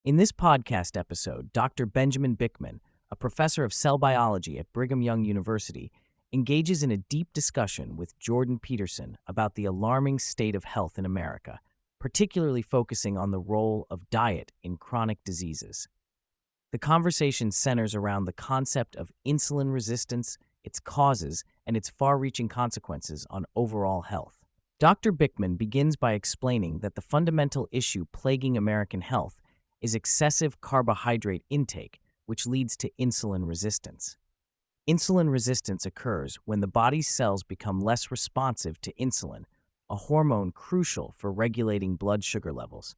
In this podcast episode, Dr. Benjamin Bikman, a professor of cell biology at Brigham Young University, engages in a deep discussion with Jordan Peterson about the alarming state of health in America, particularly focusing on the role of diet in chronic diseases. The conversation centers around the concept of insulin resistance, its causes, and its far-reaching consequences on overall health. Dr. Bikman begins by explaining that the fundamental issue plaguing American health is excessive carbohydrate intake, which leads to insulin resistance. Insulin resistance occurs when the body's cells become less responsive to insulin, a hormone crucial for regulating blood sugar levels.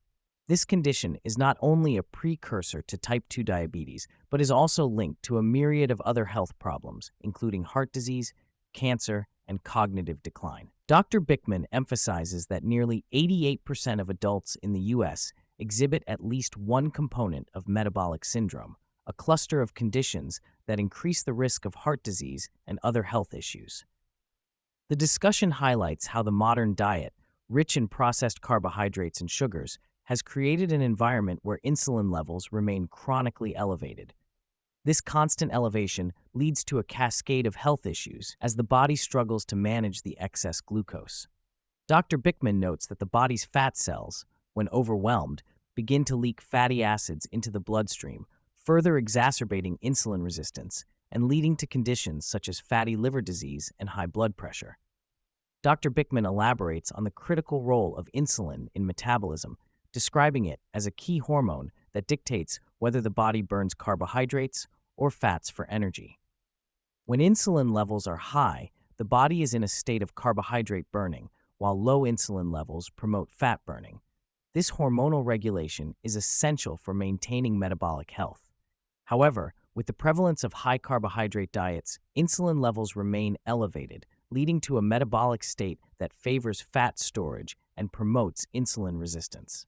This condition is not only a precursor to type 2 diabetes, but is also linked to a myriad of other health problems, including heart disease, cancer, and cognitive decline. Dr. Bikman emphasizes that nearly 88% of adults in the U.S. exhibit at least one component of metabolic syndrome, a cluster of conditions that increase the risk of heart disease and other health issues. The discussion highlights how the modern diet, rich in processed carbohydrates and sugars, has created an environment where insulin levels remain chronically elevated. This constant elevation leads to a cascade of health issues as the body struggles to manage the excess glucose. Dr. Bikman notes that the body's fat cells, when overwhelmed, begin to leak fatty acids into the bloodstream, further exacerbating insulin resistance and leading to conditions such as fatty liver disease and high blood pressure. Dr. Bikman elaborates on the critical role of insulin in metabolism, describing it as a key hormone that dictates whether the body burns carbohydrates or fats for energy. When insulin levels are high, the body is in a state of carbohydrate burning, while low insulin levels promote fat burning. This hormonal regulation is essential for maintaining metabolic health. However, with the prevalence of high-carbohydrate diets, insulin levels remain elevated, leading to a metabolic state that favors fat storage and promotes insulin resistance.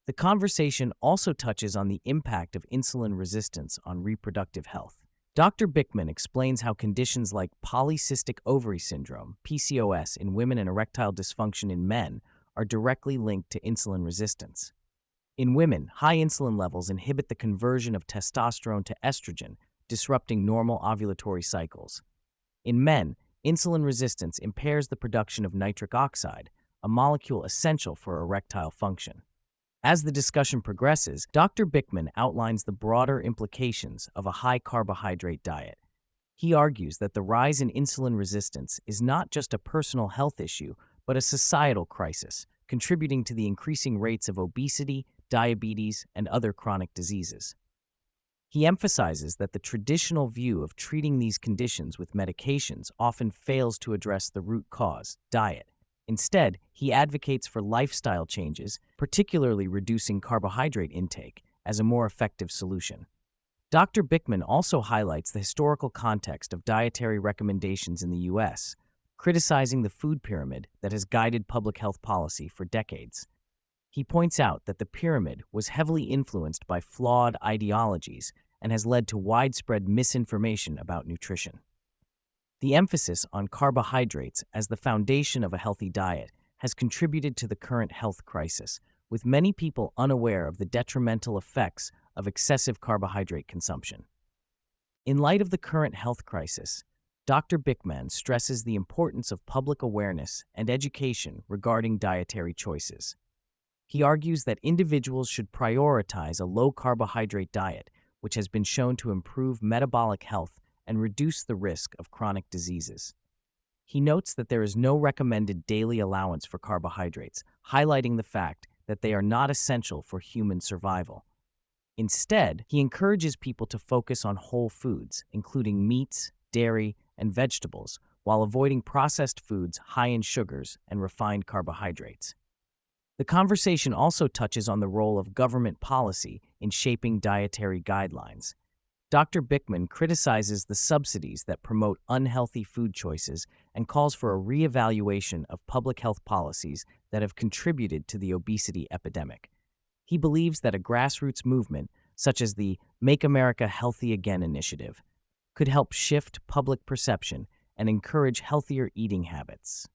The conversation also touches on the impact of insulin resistance on reproductive health. Dr. Bikman explains how conditions like polycystic ovary syndrome, PCOS, in women and erectile dysfunction in men are directly linked to insulin resistance. In women, high insulin levels inhibit the conversion of testosterone to estrogen, disrupting normal ovulatory cycles. In men, insulin resistance impairs the production of nitric oxide, a molecule essential for erectile function. As the discussion progresses, Dr. Bikman outlines the broader implications of a high-carbohydrate diet. He argues that the rise in insulin resistance is not just a personal health issue, but a societal crisis, contributing to the increasing rates of obesity, diabetes, and other chronic diseases. He emphasizes that the traditional view of treating these conditions with medications often fails to address the root cause, diet. Instead, he advocates for lifestyle changes, particularly reducing carbohydrate intake, as a more effective solution. Dr. Bikman also highlights the historical context of dietary recommendations in the U.S., criticizing the food pyramid that has guided public health policy for decades. He points out that the pyramid was heavily influenced by flawed ideologies and has led to widespread misinformation about nutrition. The emphasis on carbohydrates as the foundation of a healthy diet has contributed to the current health crisis, with many people unaware of the detrimental effects of excessive carbohydrate consumption. In light of the current health crisis, Dr. Bikman stresses the importance of public awareness and education regarding dietary choices. He argues that individuals should prioritize a low-carbohydrate diet, which has been shown to improve metabolic health and reduce the risk of chronic diseases. He notes that there is no recommended daily allowance for carbohydrates, highlighting the fact that they are not essential for human survival. Instead, he encourages people to focus on whole foods, including meats, dairy, and vegetables, while avoiding processed foods high in sugars and refined carbohydrates. The conversation also touches on the role of government policy in shaping dietary guidelines. Dr. Bikman criticizes the subsidies that promote unhealthy food choices and calls for a reevaluation of public health policies that have contributed to the obesity epidemic. He believes that a grassroots movement, such as the Make America Healthy Again initiative, could help shift public perception and encourage healthier eating habits.